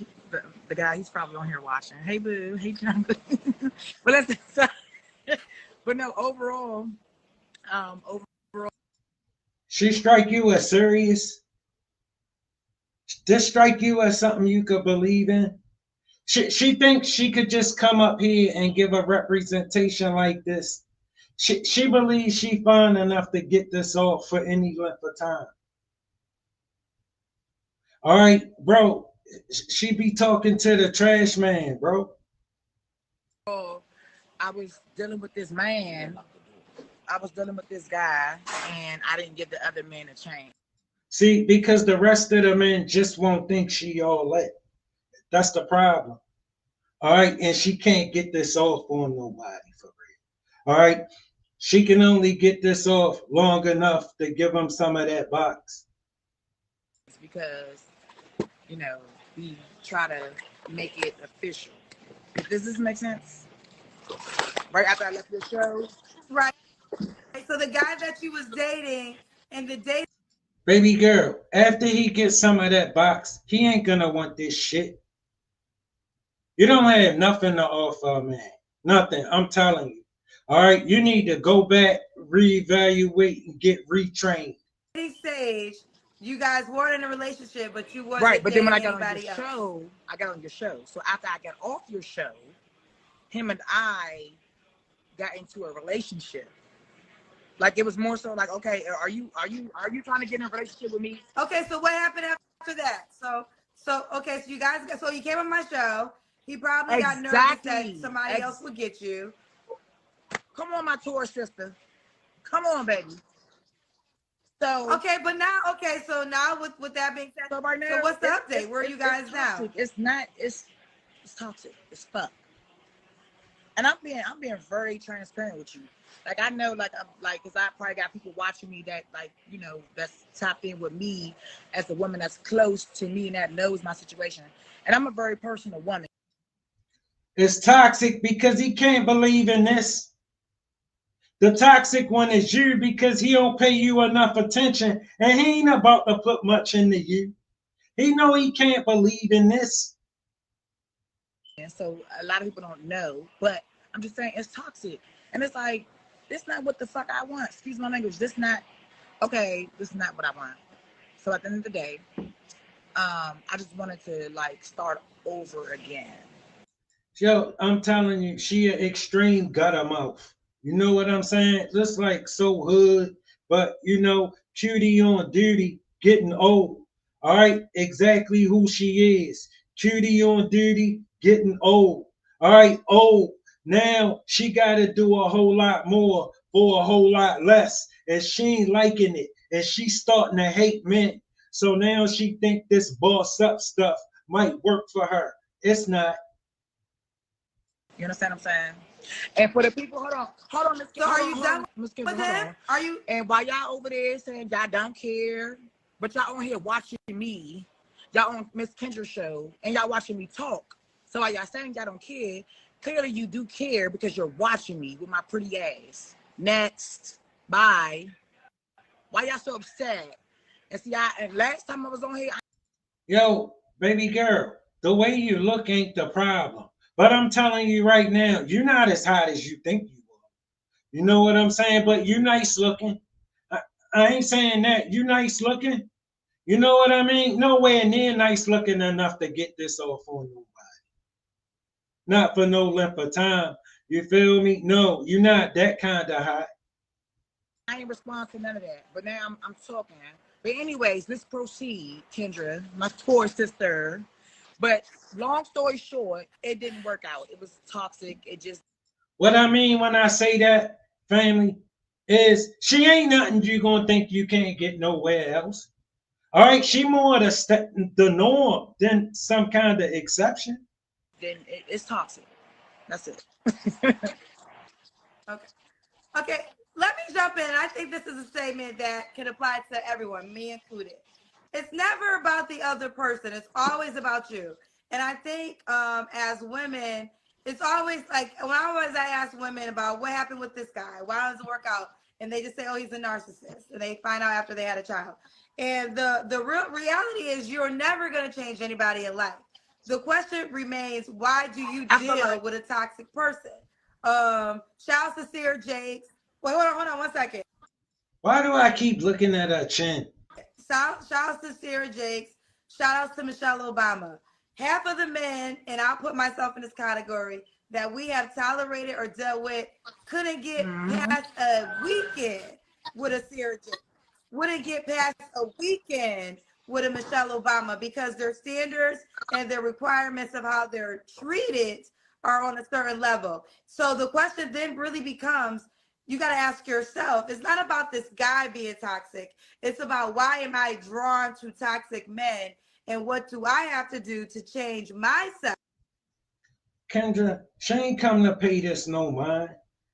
the guy, he's probably on here watching. Hey boo, hey John. But that's but no, overall, She strike you as serious? This strike you as something you could believe in? She thinks she could just come up here and give a representation like this. She believes she fine enough to get this off for any length of time. All right, bro. She be talking to the trash man, bro. I was dealing with this man. I was dealing with this guy, and I didn't give the other man a chance. See, because the rest of the men just won't think she all that. That's the problem. All right, and she can't get this off on nobody for real. All right, she can only get this off long enough to give him some of that box. It's because we try to make it official. Does this make sense? Right after I left your show, Right. So the guy that you was dating and the date. Baby girl, after he gets some of that box, he ain't gonna want this shit. You don't have nothing to offer, man. Nothing. I'm telling you. All right, you need to go back, reevaluate, and get retrained. Stage, you guys weren't in a relationship, but you wasn't right? But then when I dating got on your anybody else. show, I got on your show. So after I got off your show, him and I got into a relationship. Like it was more so like, okay, are you trying to get in a relationship with me? Okay, so what happened after that? So okay, so you came on my show. He probably got nervous that somebody else would get you. Come on, my tour sister. Come on, baby. So okay, but now so now with that being said, so right now, so what's the update? Where are you guys now? It's toxic. It's fuck. And I'm being very transparent with you. Like I know, like I'm like, cause I probably got people watching me that like, that's tapped in with me as a woman that's close to me and that knows my situation. And I'm a very personal woman. It's toxic because he can't believe in this. The toxic one is you because he don't pay you enough attention and he ain't about to put much into you. He know he can't believe in this. And so a lot of people don't know, but I'm just saying it's toxic. And it's like, this not what the fuck I want. Excuse my language. This is not what I want. So at the end of the day, I just wanted to like start over again. Yo, I'm telling you, she an extreme gutter mouth. You know what I'm saying? Just like so hood, but cutie on duty, getting old. All right, exactly who she is. Cutie on duty, getting old. All right, old. Now she got to do a whole lot more for a whole lot less, and she ain't liking it, and she's starting to hate men. So now she think this boss up stuff might work for her. It's not. You understand what I'm saying? And for the people, hold on, Miss Kim. So are you done Miss Kim, with him? Are you? And while y'all over there saying y'all don't care, but y'all on here watching me, y'all on Miss Kendra's show, and y'all watching me talk. So while y'all saying y'all don't care, clearly you do care because you're watching me with my pretty ass. Next, bye. Why y'all so upset? And see, and last time I was on here, Yo, baby girl, the way you look ain't the problem. But I'm telling you right now, you're not as hot as you think you are. You know what I'm saying? But you nice looking. I ain't saying that. You nice looking. You know what I mean? Nowhere near nice looking enough to get this off on nobody. Not for no length of time. You feel me? No, you're not that kind of hot. I ain't responding to none of that. But now I'm talking. But anyways, let's proceed, Kendra, my poor sister. But long story short, it didn't work out. It was toxic. It just. What I mean when I say that, family, is she ain't nothing you gonna think you can't get nowhere else. All right, she more the norm than some kind of exception. Then it's toxic. That's it. Okay. Let me jump in. I think this is a statement that can apply to everyone, me included. it's never about the other person. It's always about you. And I think as women, it's always like when I ask women about what happened with this guy, why doesn't it work out? And they just say, oh, he's a narcissist. And they find out after they had a child. And the real reality is you're never going to change anybody in life. The question remains, why do you deal with a toxic person? Shout out to Sarah Jakes. Wait, hold on 1 second. Why do I keep looking at her chin? Shout outs to Sarah Jakes. Shout outs to Michelle Obama. Half of the men, and I'll put myself in this category, that we have tolerated or dealt with couldn't get past a weekend with a Sarah Jakes. Wouldn't get past a weekend with a Michelle Obama because their standards and their requirements of how they're treated are on a certain level. So the question then really becomes, you got to ask yourself, it's not about this guy being toxic. It's about why am I drawn to toxic men and what do I have to do to change myself? Kendra, she ain't come to pay this no mind.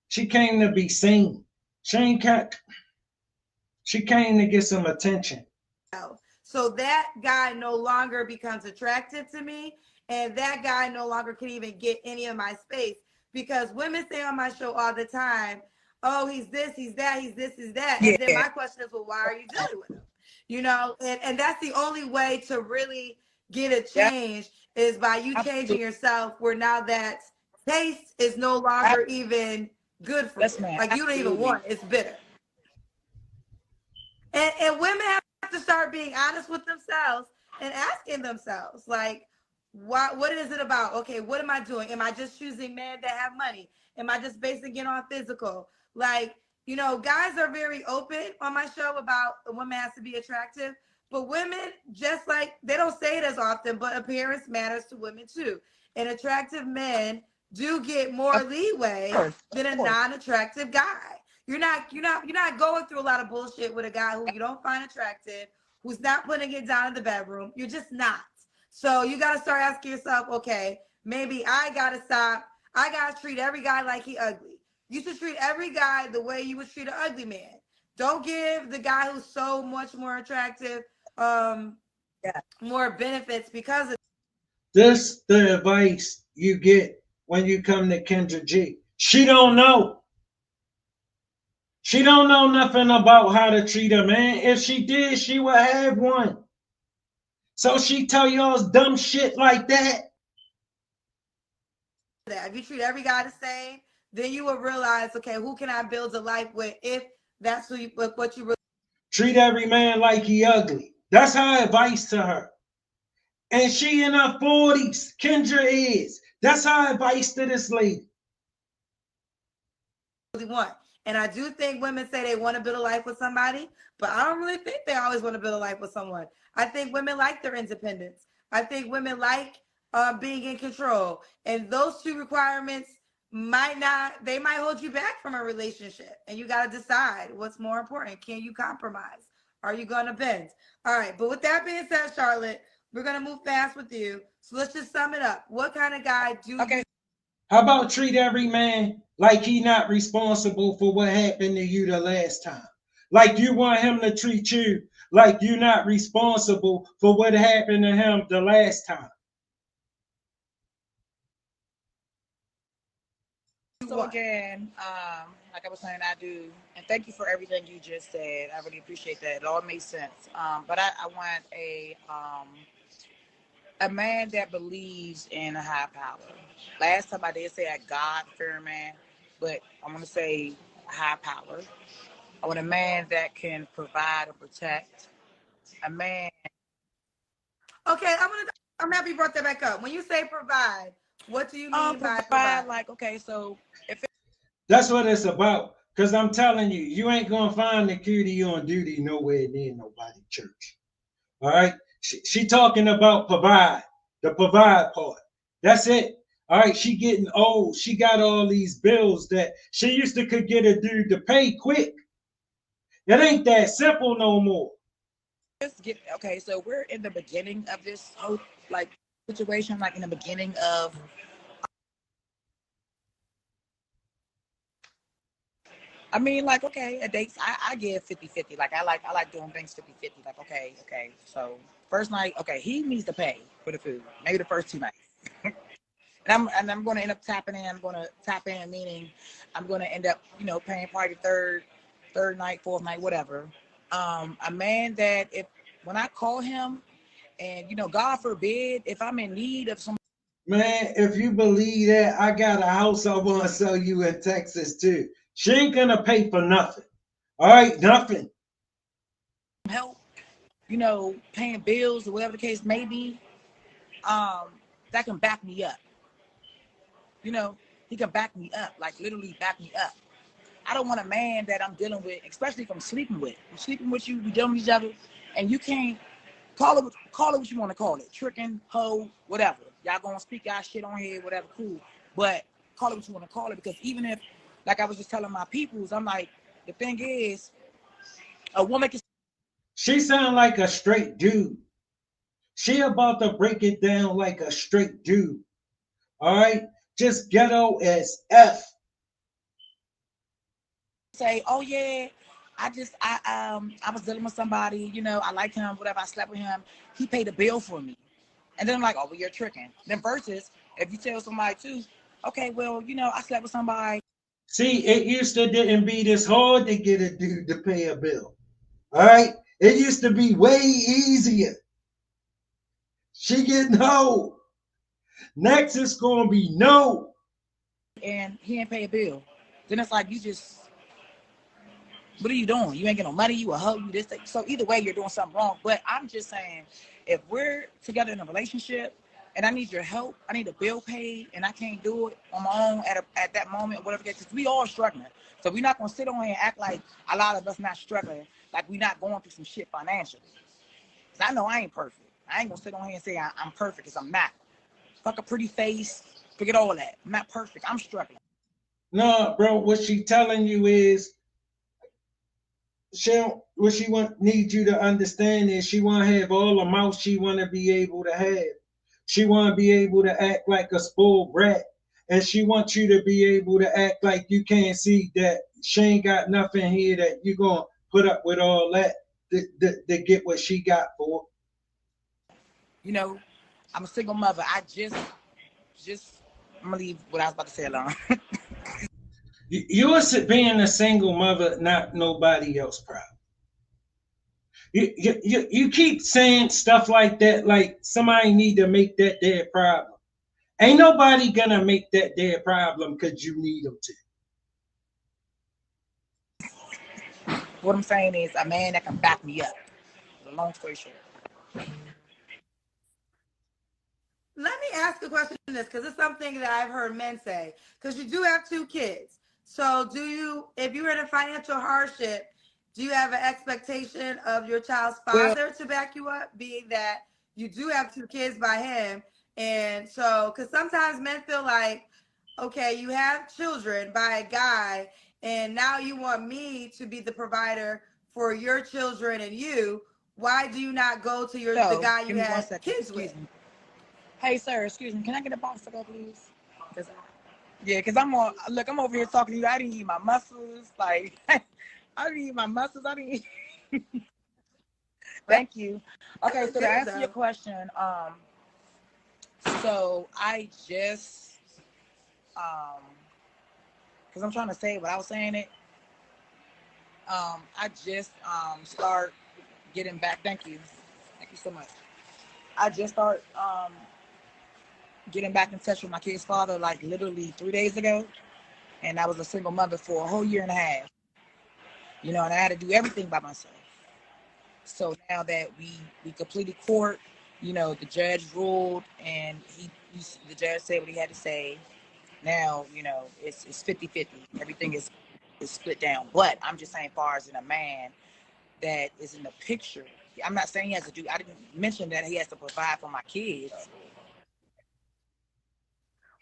She came to be seen. She came to get some attention. So that guy no longer becomes attractive to me, and that guy no longer can even get any of my space because women say on my show all the time, oh, he's this, he's that, he's this, he's that. And then my question is, well, why are you dealing with him? You know, and that's the only way to really get a change is by you changing yourself where now that taste is no longer even good for you. Like you don't even want it. It's bitter. And women have to start being honest with themselves and asking themselves, like, what is it about? Okay, what am I doing? Am I just choosing men that have money? Am I just basing it on physical? Like, you know, guys are very open on my show about a woman has to be attractive, but women, just like they don't say it as often, but appearance matters to women too. And attractive men do get more leeway than a non-attractive guy. You're not going through a lot of bullshit with a guy who you don't find attractive, who's not putting it down in the bedroom. You're just not. So you got to start asking yourself, okay, maybe I got to stop. I got to treat every guy like he ugly. You should treat every guy the way you would treat an ugly man. Don't give the guy who's so much more attractive more benefits because of this. The advice you get when you come to Kendra G. She don't know. She don't know nothing about how to treat a man. If she did, she would have one. So she tell y'all dumb shit like that. If you treat every guy the same, then you will realize, okay, who can I build a life with if that's what you really treat every man like he ugly. That's her advice to her. And she in her 40s, Kendra is. That's her advice to this lady. Want. And I do think women say they want to build a life with somebody, but I don't really think they always want to build a life with someone. I think women like their independence. I think women like being in control. And those two requirements might hold you back from a relationship. And you got to decide what's more important. Can you compromise? Are you going to bend? All right. But with that being said, Charlotte, we're going to move fast with you. So let's just sum it up. What kind of guy do you? How about treat every man like he not responsible for what happened to you the last time? Like you want him to treat you like you're not responsible for what happened to him the last time. So again, like I was saying, I do, and thank you for everything you just said. I really appreciate that. It all makes sense. But I want a man that believes in a high power. Last time I did say a God-fearing man, but I want to say high power. I want a man that can provide and protect. A man. Okay, I'm happy you brought that back up. When you say provide, what do you mean by provide? Like, okay, so that's what it's about. Because I'm telling you, you ain't gonna find the cutie on duty nowhere near nobody church. All right. She talking about the provide part. That's it. All right. She getting old. She got all these bills that she used to could get a dude to pay quick. It ain't that simple no more. Okay, so we're in the beginning of this whole situation, like in the beginning of I mean, like, okay, at dates, I give 50-50. Like, I like doing things 50-50. Like, okay. So first night, okay, he needs to pay for the food. Maybe the first 2 nights. And I'm going to end up tapping in. I'm going to tap in, meaning I'm going to end up, paying probably the third night, fourth night, whatever. A man that if when I call him, and God forbid, if I'm in need of some Man, if you believe that, I got a house I want to sell you in Texas too. She ain't gonna pay for nothing. All right, nothing. help, paying bills or whatever the case may be, that can back me up. You know, he can back me up, like literally back me up. I don't want a man that I'm dealing with, especially if I'm sleeping with. I'm sleeping with you, we dealing with each other, and you can't call it what you want to call it. Tricking, hoe, whatever. Y'all gonna speak y'all shit on here, whatever, cool. But call it what you want to call it, because even if, like I was just telling my peoples, I'm like, the thing is, a woman can. She sound like a straight dude. She about to break it down like a straight dude. All right, just ghetto as F. Say, oh yeah, I was dealing with somebody, I liked him, whatever, I slept with him, he paid a bill for me. And then I'm like, oh well, you're tricking. Then versus if you tell somebody too, okay, well, I slept with somebody. See, it used to didn't be this hard to get a dude to pay a bill. All right, it used to be way easier. She getting old. Next is gonna be no. And he ain't pay a bill. Then it's like, what are you doing? You ain't getting no money, you a hoe, you this thing. So either way, you're doing something wrong. But I'm just saying, if we're together in a relationship and I need your help, I need a bill paid, and I can't do it on my own at that moment, whatever, because we all struggling. So we're not gonna sit on here and act like a lot of us not struggling, like we're not going through some shit financially. Cause I know I ain't perfect. I ain't gonna sit on here and say I'm perfect, because I'm not. Fuck a pretty face, forget all that. I'm not perfect. I'm struggling. No, bro, what she telling you is what she want need you to understand is she want to have all the mouth she want to be able to have. She want to be able to act like a spoiled brat, and she wants you to be able to act like you can't see that she ain't got nothing here that you gonna put up with all that to get what she got for. I'm a single mother. Just I'm gonna leave what I was about to say alone. You're being a single mother, not nobody else problem. You keep saying stuff like that, like somebody need to make that their problem. Ain't nobody gonna make that their problem because you need them to. What I'm saying is a man that can back me up. Long story short. Let me ask a question this, because it's something that I've heard men say. Because you do have 2 kids. So if you're in a financial hardship, do you have an expectation of your child's Well, father to back you up, being that you do have 2 kids by him? And so, because sometimes men feel like, okay, you have children by a guy, and now you want me to be the provider for your children and you. Why do you not go to the so guy you give me one had second. kids Excuse with? me. Hey, sir. Excuse me. Can I get a box to go, please? Cause I'm over here talking to you. I didn't eat my muscles. Like, I didn't eat my muscles. I didn't eat. Thank you. Okay, so to answer your question, so I just, cause I'm trying to say what I was saying it. I just start getting back. Thank you so much. I just start getting back in touch with my kid's father, like literally 3 days ago, and I was a single mother for a whole year and a half. And I had to do everything by myself. So now that we completed court, the judge ruled, and the judge said what he had to say. Now, it's 50-50. Everything is split down. But I'm just saying, far as in a man that is in the picture, I'm not saying he has to do. I didn't mention that he has to provide for my kids.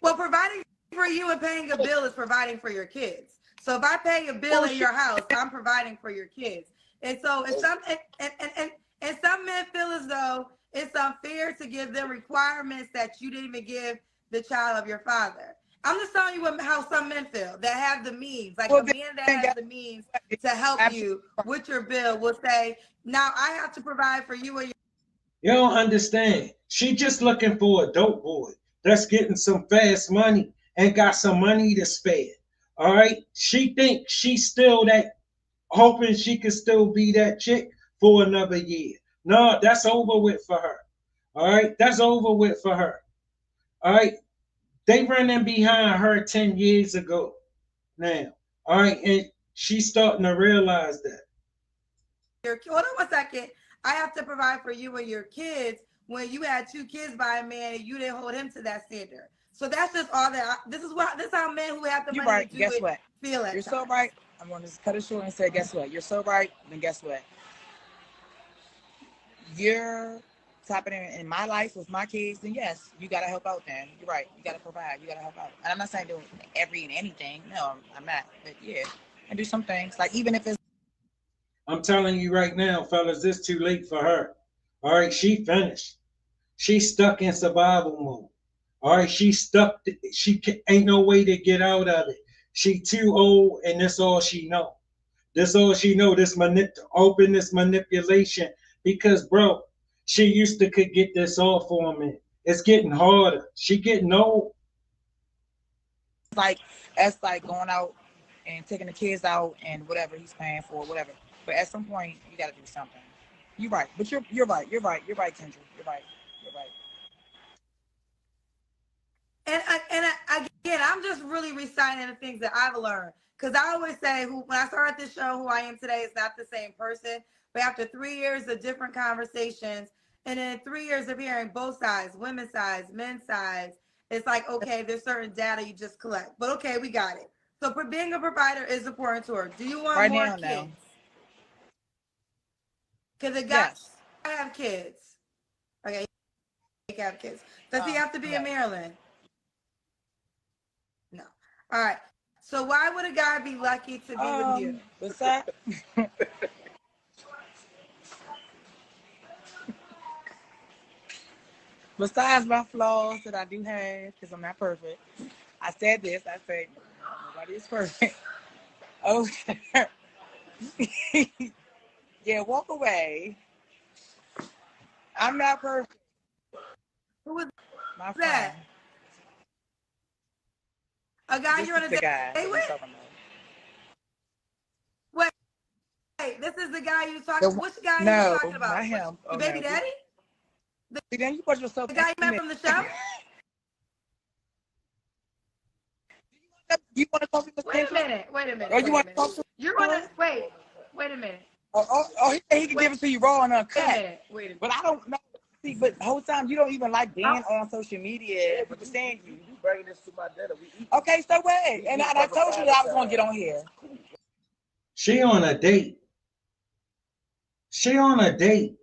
Well, providing for you and paying a bill is providing for your kids. So if I pay a bill in your house, I'm providing for your kids. And so and some men feel as though it's unfair to give them requirements that you didn't even give the child of your father. I'm just telling you how some men feel that have the means. Like Well, a man that has the means to help you with your bill will say, now I have to provide for you and your. You don't understand. She just looking for a dope boy that's getting some fast money and got some money to spare. All right. She thinks she's still that, hoping she could still be that chick for another year. No, that's over with for her. All right. That's over with for her. All right. They running behind her 10 years ago now. All right. And she's starting to realize that. Hold on 1 second. I have to provide for you and your kids when you had 2 kids by a man and you didn't hold him to that standard. So that's just all that. This is how men who have the money right. to do Guess it what? feel at You're times. so right. I'm going to cut it short and say, guess what? You're so right. Then guess what? You're tapping in my life with my kids, then yes, you got to help out then. You're right. You got to provide. You got to help out. And I'm not saying do every and anything. No, I'm not. But yeah, and do some things. Like even if it's. I'm telling you right now, fellas, it's too late for her. All right, she finished. She's stuck in survival mode. All right, she's stuck. Ain't no way to get out of it. She too old, and that's all she know. That's all she know. This this manipulation. Because, bro, she used to could get this off on me. It's getting harder. She getting old. Like that's like going out and taking the kids out and whatever he's paying for, whatever. But at some point, you got to do something. You're right, but you're right. You're right. You're right, Kendra. You're right. You're right. Again, I'm just really reciting the things that I've learned. Because I always say, when I started this show, who I am today is not the same person. But after 3 years of different conversations, and then 3 years of hearing both sides, women's sides, men's sides, it's like, okay, there's certain data you just collect. But okay, we got it. So being a provider is important to her. Do you want more kids? Now. Because it got to have kids. Okay, he can have kids. Does he have to be in Maryland? No. All right. So why would a guy be lucky to be with you? What's that? Besides my flaws that I do have, because I'm not perfect, I said this. I said nobody is perfect. Oh, yeah. Walk away. I'm not perfect. Who was my that? Friend. A guy you're on a date with? Wait, this is the guy you talking about? Which guy are you talking about? Not him. Your baby daddy? Then you put yourself. The guy you met from the show? You want to talk to Wait a minute. Or you want to talk to You're gonna wait a minute. Oh, he can give it to you raw and uncut. Wait a minute. But I don't know. See, but the whole time you don't even like being on social media. But you're saying you bringing this to my dinner. Okay, so what? And I told you that I was gonna get on here. She on a date. She on a date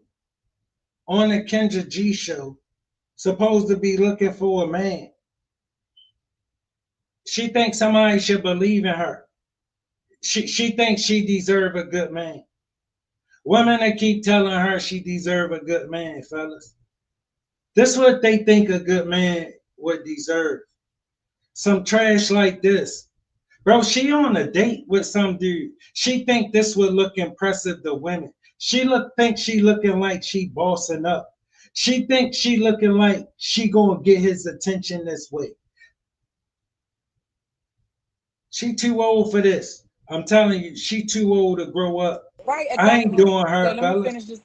on the Kendra G show, supposed to be looking for a man. She thinks somebody should believe in her. She thinks she deserve a good man. Women that keep telling her she deserve a good man, fellas. This is what they think a good man would deserve. Some trash like this. Bro, she on a date with some dude. She think this would look impressive to women. Think she looking like she bossing up. She thinks she looking like she gonna get his attention this way. She too old for this. I'm telling you, she too old to grow up. Right. I ain't doing her, fellas. Let me finish this